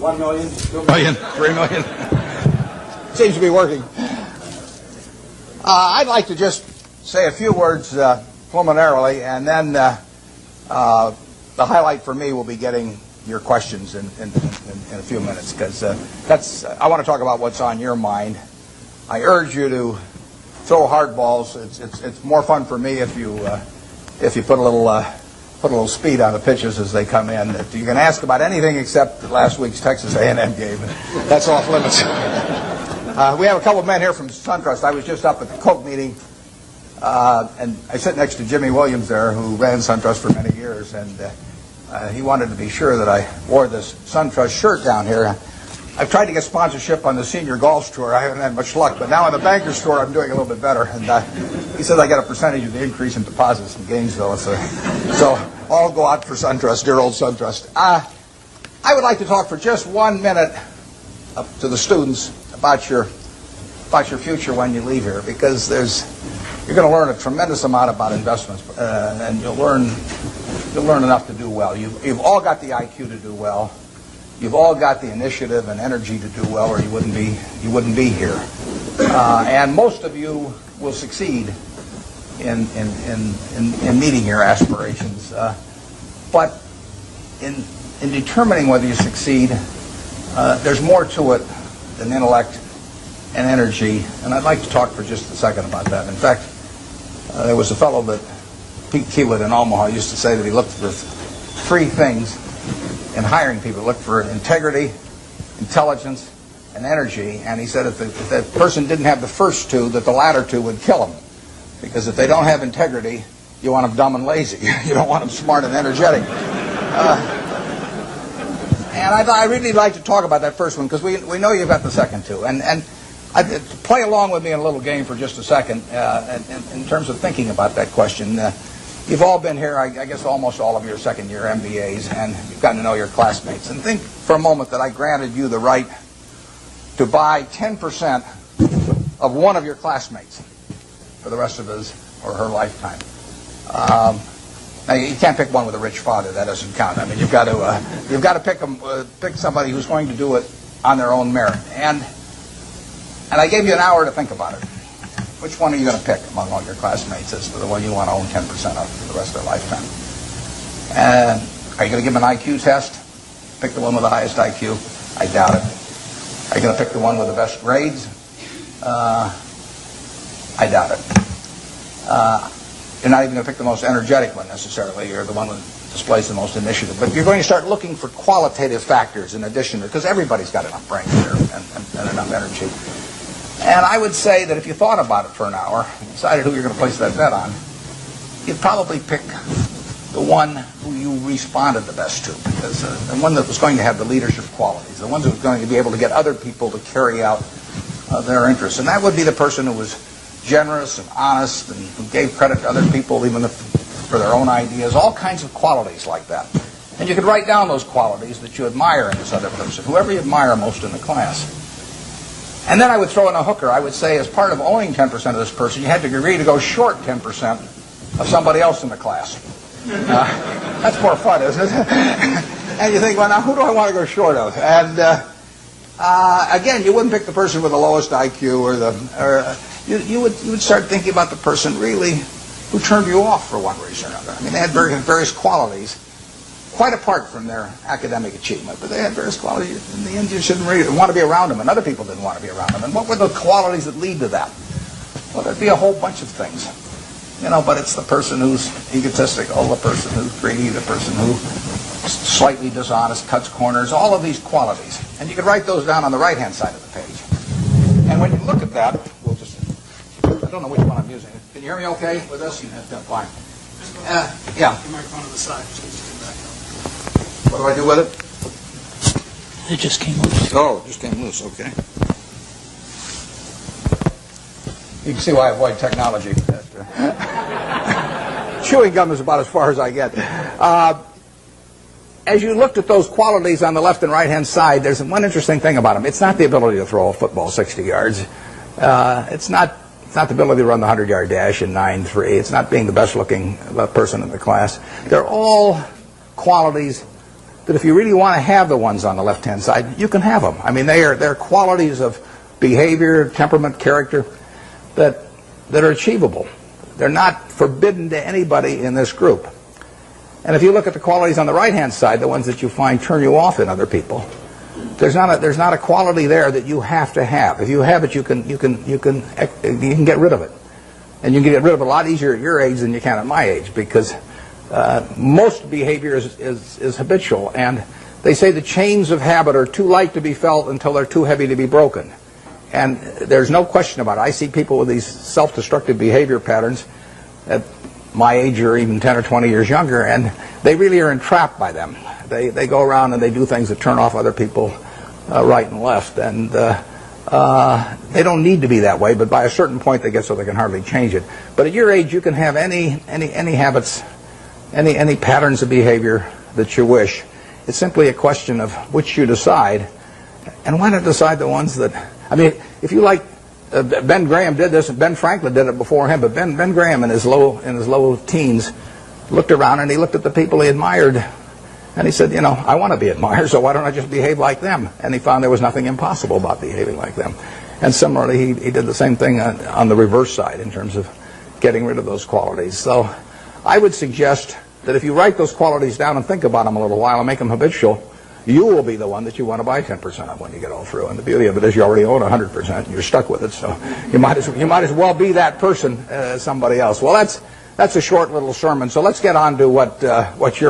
1 million, 2 million, 3 million. Seems to be working. I'd like to just say a few words preliminarily, and then the highlight for me will be getting your questions in a few minutes, because I want to talk about what's on your mind. I urge you to throw hard balls. It's more fun for me if you put a little speed on the pitches as they come in. You can ask about anything except last week's Texas A&M game. That's off limits. We have a couple of men here from SunTrust. I was just up at the Coke meeting, and I sit next to Jimmy Williams there, who ran SunTrust for many years, and he wanted to be sure that I wore this SunTrust shirt down here. I've tried to get sponsorship on the senior golf tour. I haven't had much luck, but now on the Bankers tour, I'm doing a little bit better. And he said I get a percentage of the increase in deposits from Gainesville. So I'll go out for SunTrust, dear old SunTrust. I would like to talk for just 1 minute up to the students about your future when you leave here, because you're going to learn a tremendous amount about investments, and you'll learn enough to do well. You've all got the IQ to do well. You've all got the initiative and energy to do well, or you wouldn't be here. And most of you will succeed in meeting your aspirations. But in determining whether you succeed, there's more to it than intellect and energy. And I'd like to talk for just a second about that. In fact, there was a fellow that Pete Keewood in Omaha used to say that he looked for 3 things in hiring people. Look for integrity, intelligence, and energy. And he said if that person didn't have the first 2, that the latter 2 would kill them. Because if they don't have integrity, you want them dumb and lazy. You don't want them smart and energetic. And I really like to talk about that first one, because we know you've got the second 2. And play along with me in a little game for just a second in terms of thinking about that question. You've all been here, I guess almost all of your second-year MBAs, and you've gotten to know your classmates. And think for a moment that I granted you the right to buy 10% of one of your classmates for the rest of his or her lifetime. Now you can't pick one with a rich father. That doesn't count. I mean, you've got to pick somebody who's going to do it on their own merit. And I gave you an hour to think about it. Which one are you going to pick among all your classmates as the one you want to own 10% of for the rest of their lifetime? And are you going to give them an IQ test? Pick the one with the highest IQ? I doubt it. Are you going to pick the one with the best grades? I doubt it. You're not even going to pick the most energetic one necessarily. You're the one that displays the most initiative. But you're going to start looking for qualitative factors in addition to, because everybody's got enough brains here and enough energy. And I would say that if you thought about it for an hour and decided who you're going to place that bet on, you'd probably pick the one who you responded the best to, because the one that was going to have the leadership qualities, the one that was going to be able to get other people to carry out their interests. And that would be the person who was generous and honest and who gave credit to other people even for their own ideas, all kinds of qualities like that. And you could write down those qualities that you admire in this other person, whoever you admire most in the class. And then I would throw in a hooker. I would say as part of owning 10% of this person, you had to agree to go short 10% of somebody else in the class. That's more fun, isn't it? And you think, well, now who do I want to go short of? And again, you wouldn't pick the person with the lowest IQ you would start thinking about the person really who turned you off for one reason or another. I mean, they had various qualities, quite apart from their academic achievement, but they had various qualities. In the end, you shouldn't really want to be around them, and other people didn't want to be around them. And what were the qualities that lead to that? Well, there'd be a whole bunch of things. But it's the person who's egotistical, the person who's greedy, the person who's slightly dishonest, cuts corners, all of these qualities. And you could write those down on the right-hand side of the page. And when you look at that, I don't know which one I'm using. Can you hear me okay with this? That's fine. Yeah. The microphone on the side. What do I do with it? It just came loose. Oh, it just came loose. Okay. You can see why I avoid technology. Chewing gum is about as far as I get. As you looked at those qualities on the left and right-hand side, there's one interesting thing about them. It's not the ability to throw a football 60 yards. It's not the ability to run the 100-yard dash in 9.3. It's not being the best-looking person in the class. They're all qualities that if you really want to have the ones on the left-hand side, you can have them. I mean, they're qualities of behavior, temperament, character that are achievable. They're not forbidden to anybody in this group. And if you look at the qualities on the right-hand side, the ones that you find turn you off in other people, there's not a quality there that you have to have. If you have it, you can get rid of it, and you can get rid of it a lot easier at your age than you can at my age, because most behavior is habitual, and they say the chains of habit are too light to be felt until they're too heavy to be broken. And there's no question about it. I see people with these self-destructive behavior patterns at my age or even 10 or 20 years younger, and they really are entrapped by them. They go around and they do things that turn off other people right and left, and they don't need to be that way, but by a certain point they get so they can hardly change it. But at your age, you can have any habits, any patterns of behavior that you wish. It's simply a question of which you decide, and why not decide the ones that, I mean, if you like, Ben Graham did this, and Ben Franklin did it before him, but Ben Graham in his low teens looked around and he looked at the people he admired, and he said, I want to be admired, so why don't I just behave like them? And he found there was nothing impossible about behaving like them. And similarly, he did the same thing on the reverse side in terms of getting rid of those qualities. So I would suggest that if you write those qualities down and think about them a little while and make them habitual, you will be the one that you want to buy 10% of when you get all through. And the beauty of it is you already own 100%, and you're stuck with it. So you might as well be that person as somebody else. Well, that's a short little sermon. So let's get on to what you're